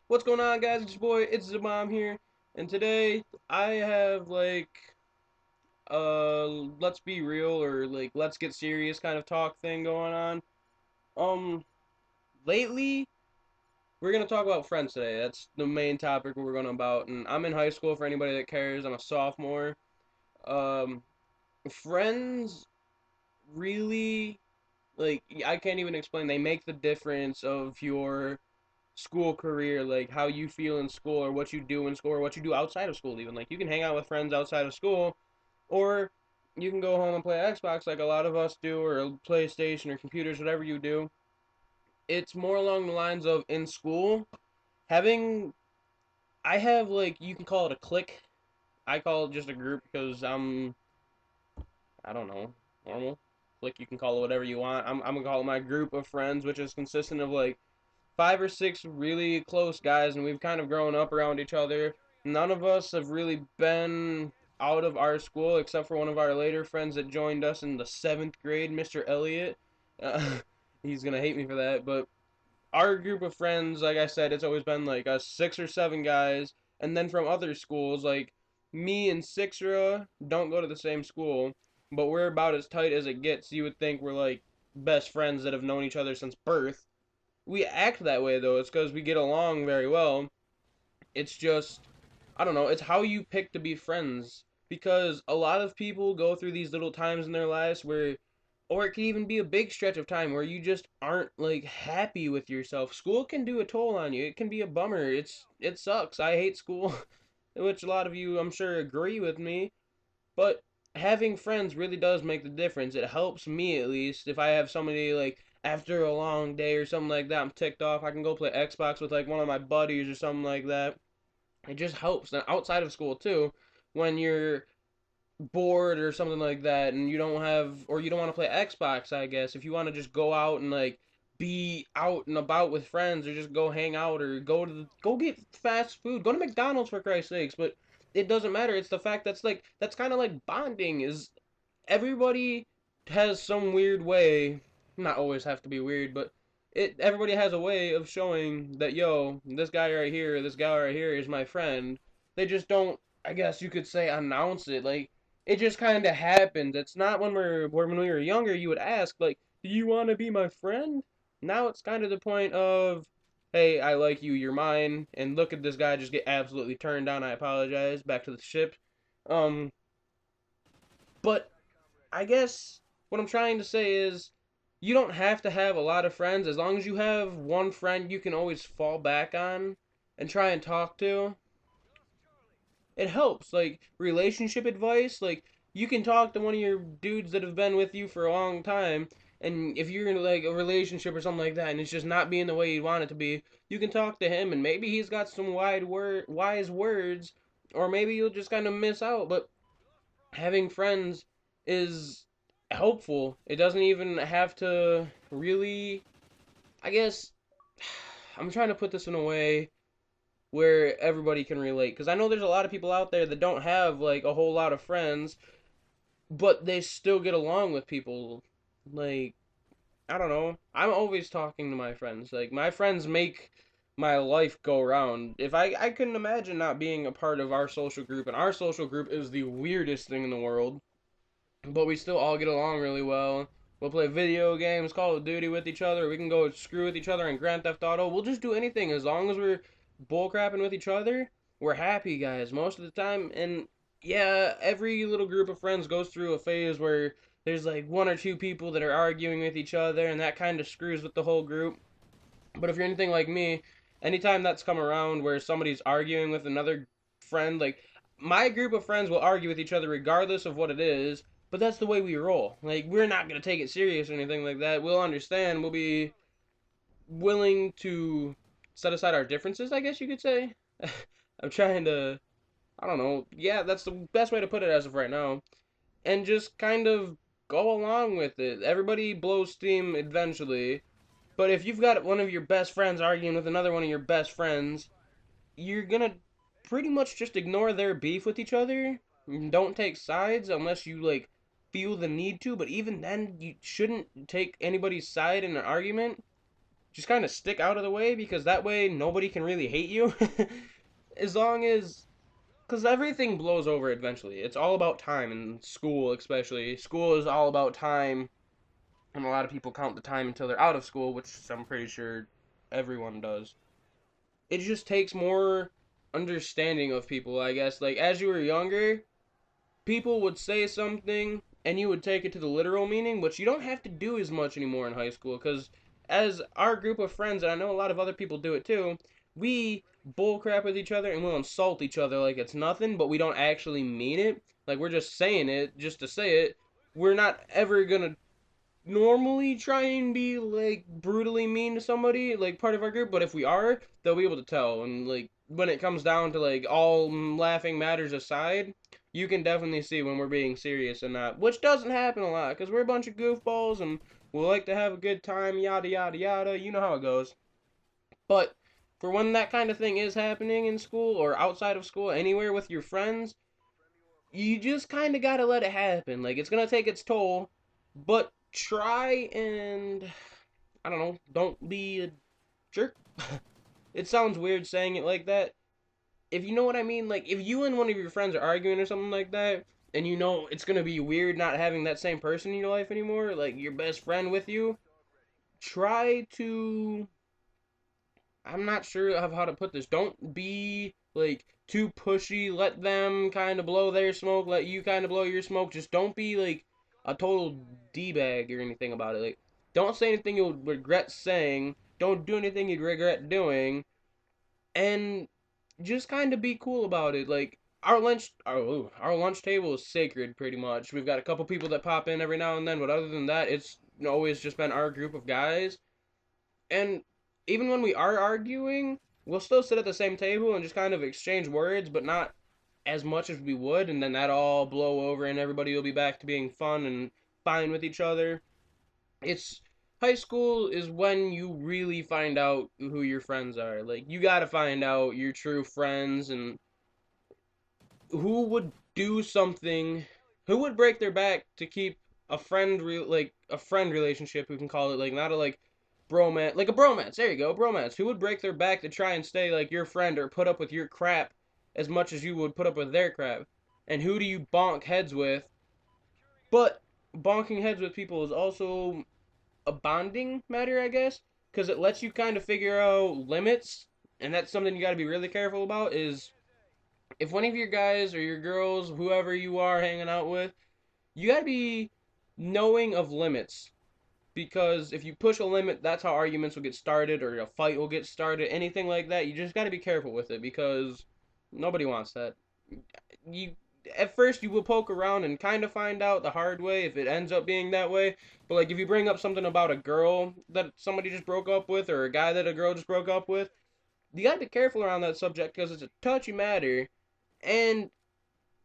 What's going on, guys? It's your boy, it's the mom here, and today I have let's be real or let's get serious kind of talk thing going on. Um, Lately we're gonna talk about friends today. That's the main topic we're gonna about, and I'm in high school for anybody that cares. I'm a sophomore. Um, Friends really I can't even explain. They make the difference of your school career, like how you feel in school or what you do in school or what you do outside of school even. Like you can hang out with friends outside of school or you can go home and play Xbox like a lot of us do or PlayStation or computers, whatever you do. It's more along the lines of in school having I have you can call it a clique. I call it just a group because I don't know, normal. Like you can call it whatever you want. I'm gonna call it my group of friends, which is consistent of like 5 or 6 really close guys, and we've kind of grown up around each other. None of us have really been out of our school except for one of our later friends that joined us in the 7th grade, Mr. Elliott. Uh, he's gonna hate me for that, but our group of friends, like I said, it's always been like us 6 or 7 guys, and then from other schools, like me and Sixra don't go to the same school, but we're about as tight as it gets. You would think we're like best friends that have known each other since birth. We act that way though. It's because we get along very well. It's just, I don't know. It's how you pick to be friends. Because a lot of people go through these little times in their lives where, or it can even be a big stretch of time where you just aren't like happy with yourself. School can do a toll on you. It can be a bummer. It sucks. I hate school, which a lot of you I'm sure agree with me. But having friends really does make the difference. It helps me at least. If I have somebody like after a long day or something like that, I'm ticked off, I can go play Xbox with like one of my buddies or something like that. It just helps. And outside of school too, when you're bored or something like that and you don't have or you don't want to play Xbox, I guess, if you want to just go out and like be out and about with friends or just go hang out or go get fast food, go to McDonald's for Christ's sakes, but it doesn't matter. It's the fact that's kind of like bonding is everybody has some weird way, not always have to be weird, but everybody has a way of showing that yo, this guy right here, this guy right here is my friend. They just don't, I guess you could say, announce it. Like it just kind of happens. It's not when we were younger you would ask like, "Do you want to be my friend?" Now it's kind of the point of, "Hey, I like you, you're mine." And look at this guy just get absolutely turned down. I apologize. Back to the ship. Um but I guess what I'm trying to say is you don't have to have a lot of friends as long as you have one friend you can always fall back on and try and talk to. It helps. Like relationship advice, like you can talk to one of your dudes that have been with you for a long time, and if you're in like a relationship or something like that and it's just not being the way you want it to be, you can talk to him and maybe he's got some wise words, or maybe you'll just kind of miss out, but having friends is helpful. It doesn't even have to really, I guess, I'm trying to put this in a way where everybody can relate because I know there's a lot of people out there that don't have like a whole lot of friends, but they still get along with people. Like, I don't know. I'm always talking to my friends. Like, my friends make my life go round. If I couldn't imagine not being a part of our social group, and our social group is the weirdest thing in the world, but we still all get along really well. We'll play video games, Call of Duty with each other. We can go screw with each other in Grand Theft Auto. We'll just do anything as long as we're bullcrapping with each other. We're happy, guys, most of the time. And yeah, every little group of friends goes through a phase where there's like 1 or 2 people that are arguing with each other, and that kind of screws with the whole group. But if you're anything like me, anytime that's come around where somebody's arguing with another friend, like my group of friends will argue with each other regardless of what it is, but that's the way we roll. Like we're not going to take it serious or anything like that. We'll understand. We'll be willing to set aside our differences, I guess you could say. I'm trying to, I don't know. Yeah, that's the best way to put it as of right now. And just kind of go along with it. Everybody blows steam eventually, but if you've got one of your best friends arguing with another one of your best friends, you're gonna pretty much just ignore their beef with each other. Don't take sides unless you like feel the need to, but even then you shouldn't take anybody's side in an argument. just kind of stick out of the way, because that way nobody can really hate you. As long as, because everything blows over eventually. It's all about time, in school especially. School is all about time, and a lot of people count the time until they're out of school, which I'm pretty sure everyone does. It just takes more understanding of people, I guess. Like, as you were younger, people would say something and you would take it to the literal meaning, which you don't have to do as much anymore in high school, because as our group of friends, and I know a lot of other people do it too, we bullcrap with each other and we'll insult each other like it's nothing, but we don't actually mean it. Like, we're just saying it just to say it. We're not ever gonna normally try and be like brutally mean to somebody like part of our group, but if we are, they'll be able to tell. And like when it comes down to like all laughing matters aside, you can definitely see when we're being serious and not, which doesn't happen a lot because we're a bunch of goofballs and we like to have a good time, yada yada yada. You know how it goes. But for when that kind of thing is happening in school or outside of school, anywhere with your friends, you just kind of gotta let it happen. Like, it's gonna take its toll, but try and, I don't know, don't be a jerk. It sounds weird saying it like that. If you know what I mean, like, if you and one of your friends are arguing or something like that, and you know it's gonna be weird not having that same person in your life anymore, like your best friend with you, try to, I'm not sure of how to put this. Don't be like too pushy. Let them kind of blow their smoke. Let you kind of blow your smoke. Just don't be like a total d bag or anything about it. Like, don't say anything you'll regret saying. Don't do anything you'd regret doing. And just kind of be cool about it. Like, our lunch table is sacred pretty much. We've got a couple people that pop in every now and then, but other than that, it's always just been our group of guys. And even when we are arguing, we'll still sit at the same table and just kind of exchange words, but not as much as we would, and then that all blow over and everybody will be back to being fun and fine with each other. It's high school is when you really find out who your friends are. Like, you got to find out your true friends and who would do something, who would break their back to keep a like a friend relationship, we can call it, like not a like bromance, like a bromance. There you go, bromance. Who would break their back to try and stay like your friend or put up with your crap as much as you would put up with their crap? And who do you bonk heads with? But bonking heads with people is also a bonding matter, I guess, because it lets you kind of figure out limits, and that's something you got to be really careful about. Is if one of your guys or your girls, whoever you are hanging out with, you gotta be knowing of limits. Because if you push a limit, that's how arguments will get started or a fight will get started, anything like that. You just gotta be careful with it because nobody wants that. You at first you will poke around and kind of find out the hard way if it ends up being that way. But like if you bring up something about a girl that somebody just broke up with or a guy that a girl just broke up with, you gotta be careful around that subject because it's a touchy matter. And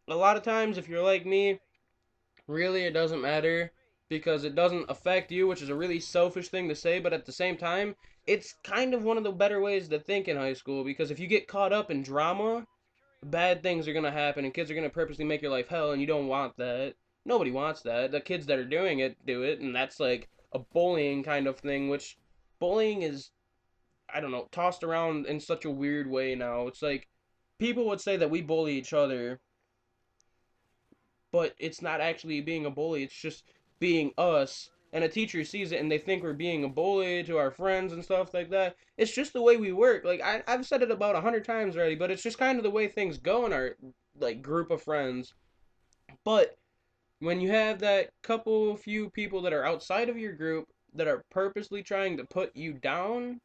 a lot of times, if you're like me, really it doesn't matter because it doesn't affect you, which is a really selfish thing to say, but at the same time, it's kind of one of the better ways to think in high school because if you get caught up in drama, bad things are going to happen and kids are going to purposely make your life hell and you don't want that. Nobody wants that. The kids that are doing it do it, and that's like a bullying kind of thing, which bullying is, I don't know, tossed around in such a weird way now. It's like people would say that we bully each other, but it's not actually being a bully. It's just being us. And a teacher sees it and they think we're being a bully to our friends and stuff like that. It's just the way we work. Like I've said it about 100 times already, but it's just kind of the way things go in our like group of friends. But when you have that couple few people that are outside of your group that are purposely trying to put you down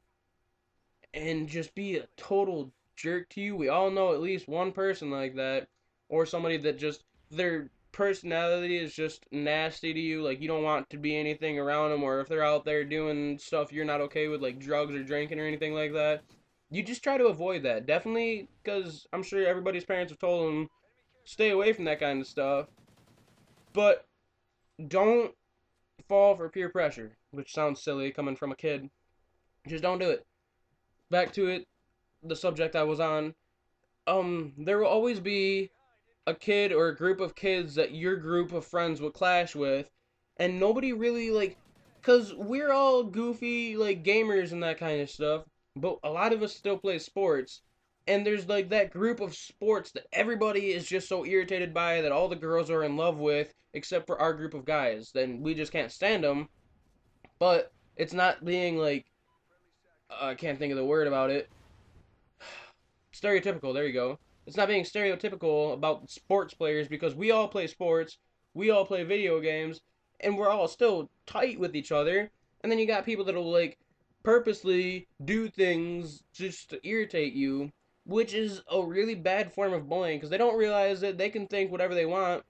and just be a total jerk to you, we all know at least one person like that, or somebody that just their personality is just nasty to you, like you don't want to be anything around them, or if they're out there doing stuff you're not okay with, like drugs or drinking or anything like that, you just try to avoid that. Definitely, because I'm sure everybody's parents have told them stay away from that kind of stuff, but don't fall for peer pressure, which sounds silly coming from a kid. Just don't do it. Back to it, the subject I was on. There will always be a kid or a group of kids that your group of friends will clash with, and nobody really like Cause we're all goofy like gamers and that kind of stuff, but a lot of us still play sports. And there's like that group of sports that everybody is just so irritated by that all the girls are in love with, except for our group of guys. Then we just can't stand them. But it's not being like I can't think of the word about it. Stereotypical. There you go. It's not being stereotypical about sports players because we all play sports, we all play video games, and we're all still tight with each other. And then you got people that'll like purposely do things just to irritate you, which is a really bad form of bullying because they don't realize that they can think whatever they want.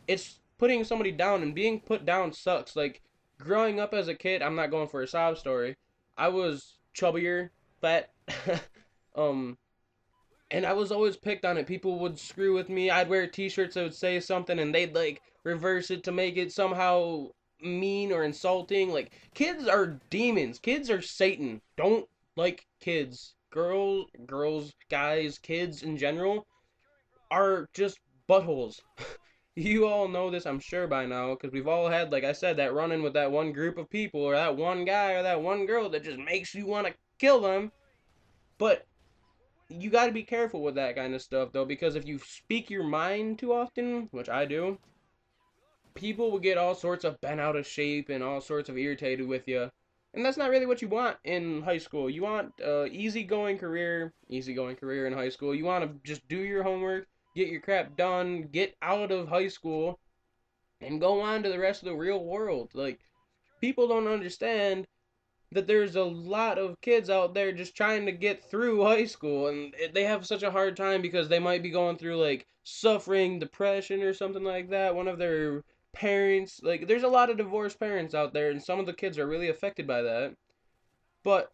It's putting somebody down, and being put down sucks. Like growing up as a kid, I'm not going for a sob story. I was chubbier, fat, um, and I was always picked on it. People would screw with me. I'd wear t-shirts that would say something and they'd like reverse it to make it somehow mean or insulting. Like kids are demons. Kids are Satan. Don't like kids. Girls, guys, kids in general are just buttholes. You all know this, I'm sure, by now, because we've all had, like I said, that run in with that one group of people, or that one guy, or that one girl that just makes you want to kill them. But you got to be careful with that kind of stuff though, because if you speak your mind too often, which I do, people will get all sorts of bent out of shape and all sorts of irritated with you, and that's not really what you want in high school. You want easygoing career in high school. You want to just do your homework, get your crap done, get out of high school, and go on to the rest of the real world. Like people don't understand that there's a lot of kids out there just trying to get through high school, and they have such a hard time because they might be going through like suffering depression or something like that. One of their parents, like there's a lot of divorced parents out there, and some of the kids are really affected by that. But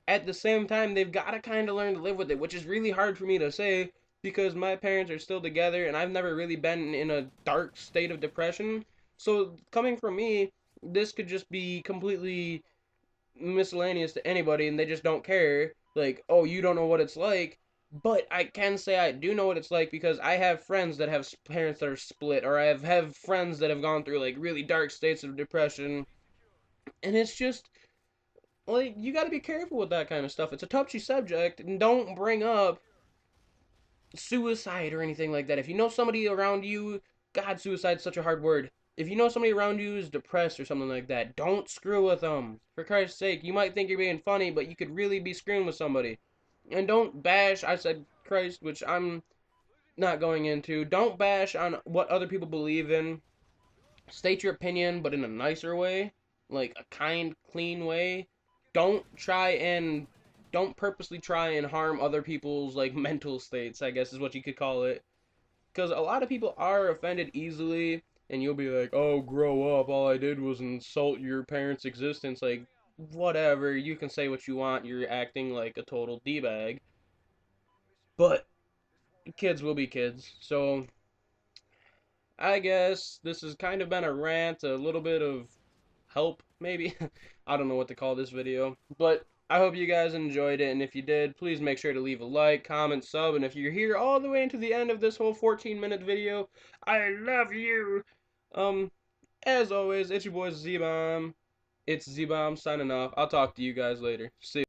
at the same time, they've got to kind of learn to live with it, which is really hard for me to say because my parents are still together and I've never really been in a dark state of depression. So coming from me, this could just be completely miscellaneous to anybody and they just don't care. Like, oh, you don't know what it's like. But I can say I do know what it's like because I have friends that have parents that are split, or have friends that have gone through like really dark states of depression. And it's just, like, you got to be careful with that kind of stuff. It's a touchy subject, and don't bring up suicide or anything like that. If you know somebody around you, God, suicide's such a hard word. If you know somebody around you is depressed or something like that, don't screw with them. For Christ's sake, you might think you're being funny, but you could really be screwing with somebody. And don't bash, I said Christ, which I'm not going into. Don't bash on what other people believe in. State your opinion, but in a nicer way, like a kind, clean way. Don't try and don't purposely try and harm other people's like mental states, I guess is what you could call it. Because a lot of people are offended easily, and you'll be like, "Oh, grow up! All I did was insult your parents' existence." Like, whatever. You can say what you want. You're acting like a total d-bag, but kids will be kids. So I guess this has kind of been a rant, a little bit of help, maybe. I don't know what to call this video, but I hope you guys enjoyed it, and if you did, please make sure to leave a like, comment, sub, and if you're here all the way into the end of this whole 14-minute video, I love you! Um, as always, it's your boy Z-Bomb. It's Z-Bomb signing off. I'll talk to you guys later. See ya.